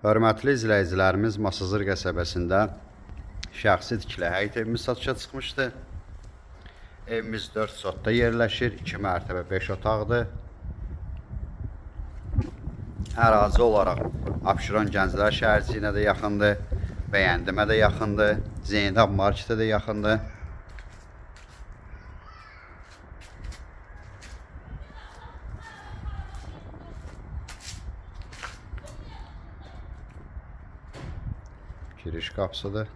Hörmətli izləyicilərimiz, Masazır qəsəbəsində şəxsi tikili həyət evimiz satışa çıxmışdı. Evimiz 4 sotda yerləşir, 2 mərtəbə 5 otaqdır. Ərazi olaraq Abşeron Gənclər şəhərciyinə də yaxındır, Bəyəndimə də yaxındır, Zeynəb marketə də yaxındır. Giriş qapısıdır.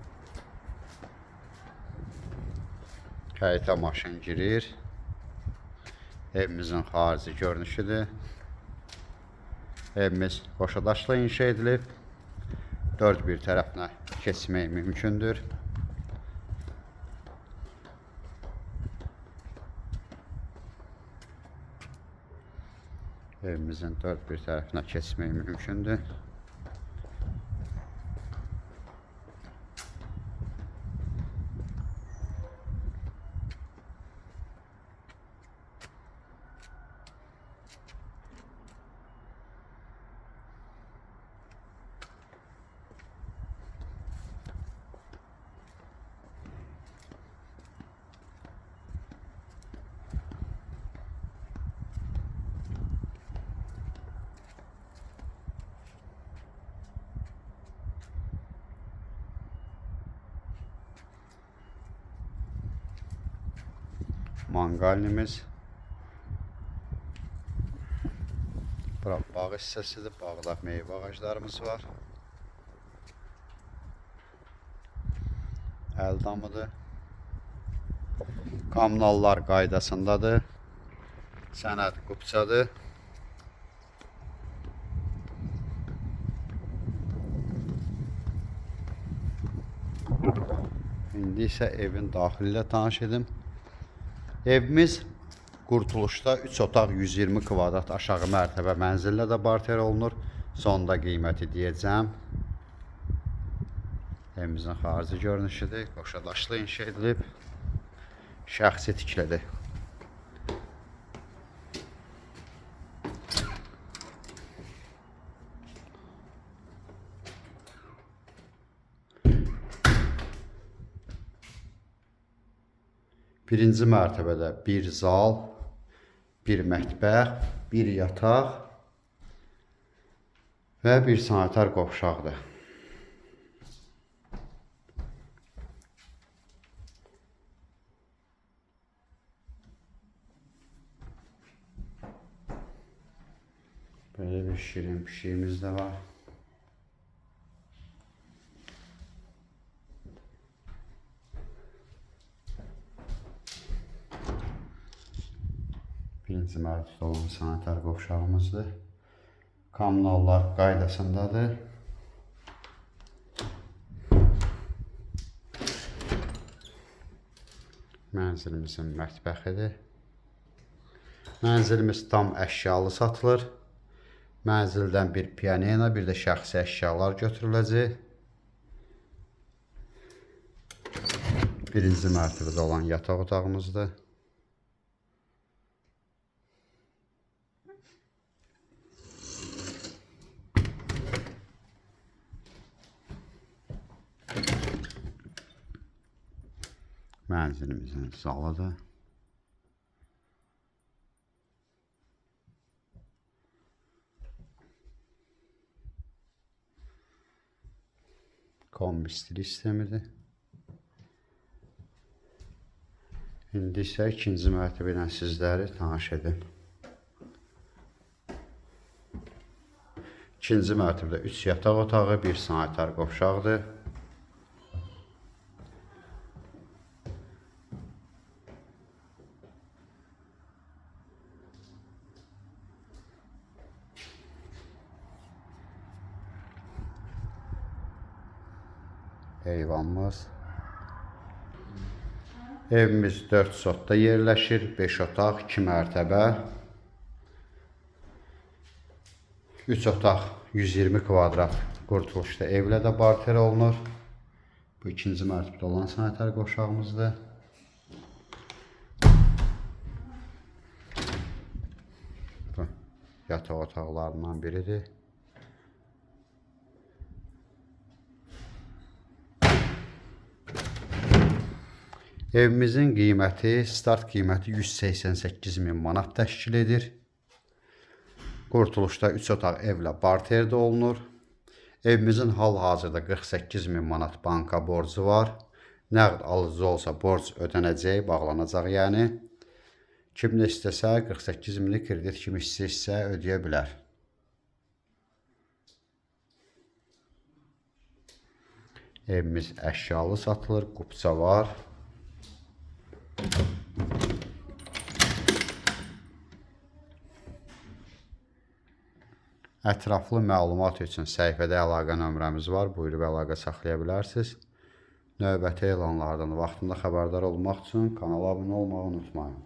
Həyətə maşın girir. Evimizin xarici görünüşüdür. Evimiz qoşadaşla inşa edilib. 4 bir tərəfinə keçmək mümkündür. Evimizin 4 bir tərəfinə keçmək mümkündür. Mangalimiz. Bura bağ hissəsidir. Bağda meyvə ağaclarımız var. Əldamıdır. Kommunallar qaydasındadır. Sənəd qupçadır. İndi isə evin daxili ilə tanış edim. Evimiz Qurtuluşda 3 otaq 120 kvadrat aşağı mərtəbə mənzillə də barter olunur. Sonda qiyməti deyəcəm. Evimizin xarici görünüşüdür. Qoşadaşlı inşa edilib. Şəxsi tikilidir. Birinci mərtəbədə bir zal, bir mətbəx, bir yataq və bir sanitar qovşaqdır. Böyle bir şirin pişiğimiz de var. Birinci mərtəbədə olan sanitar qovşağımızdır. Kommunallar qaydasındadır. Mənzilimizin mətbəxidir. Mənzilimiz tam əşyalı satılır. Mənzildən bir pianino, bir də şəxsi əşyalar götürüləcək. Birinci mərtəbədə olan yataq otağımızdır. Mənzilimizin zalıdır. Kombi stil sistemidir. İndi isə ikinci mərtəbə ilə sizləri tanış edim. İkinci mərtəbədə 3 yataq otağı, bir sanitar qovşaqdır. Eyvanımız. Evimiz 4 sotda yerləşir. 5 otaq, 2 mərtəbə. 3 otaq 120 kvadrat Qurtuluşda evlə də barter olunur. Bu ikinci mərtəbədə olan sanitar qovşağımızdır. Bu yataq otaqlarından biridir. Evimizin qiyməti, start qiyməti 188 min manat təşkil edir. Qurtuluşda 3 otaq evlə barterdə olunur. Evimizin hal-hazırda 48 min manat banka borcu var. Nəqd alıcı olsa borc ödənəcək, bağlanacaq yəni. Kim də istəsə 48 mini kredit kimi istəyirsə ödəyə bilər. Evimiz əşyalı satılır, qupça var. Ətraflı məlumat üçün səhifədə əlaqə nömrəmiz var. Buyurub əlaqə saxlaya bilərsiniz. Növbəti elanlardan vaxtında xəbərdar olmaq üçün kanala abunə olmağı unutmayın.